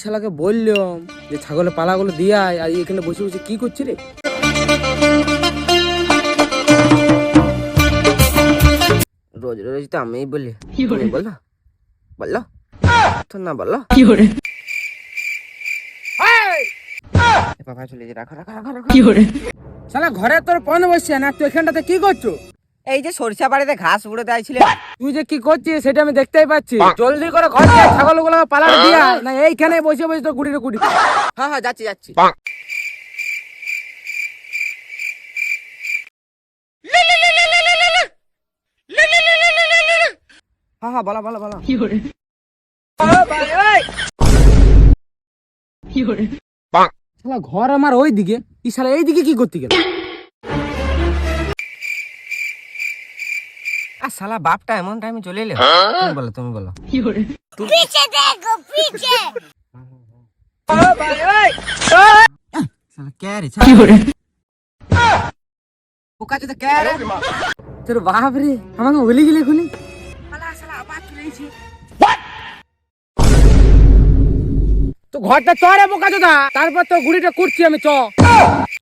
শালাকে বললাম যে ছাগলের পালাগুলো দিয়ে আয়, আর এখানে বসে বসে কি করছি রে? রোজ রোজ তো আমি বলি, তুমি বলো বলো তো না বলো। বাবা চলে যে, রাখো রাখো রাখো রাখো। শালা ঘরে তোর পণ বসছে না, তুই এখানটাতে কি করছো? এই যে সরিষা বাড়িতে ঘাস উড়ে দেয়ছিলে। তুই যে কি করছিস সেটা আমি দেখতেই পাচ্ছি। জলদি করে ঘর থেকে ছাগলগুলো পালাতে দিয়া না, এইখানে বসে বসে তো গুড়ির গুড়ি। হ্যাঁ হ্যাঁ যাচ্ছি যাচ্ছি। হ্যাঁ হ্যাঁ বলো বলো বলো। শালা ঘর আমার ওই দিকে, ই শালা এই দিকে কি করতে গেল? আর শালা বাপটা এমন টাইমে চলে এলে। তুমি বলো তুমি বলো। पीछे देखो पीछे শালা কে রে? পোকা তো কে রে? তোর বাপ রে, আমাকে বলে গেলে এখনই। তো ঘরটা চড়ে বোকা চোদা, তারপর তো গুড়িটা করছি আমি চ।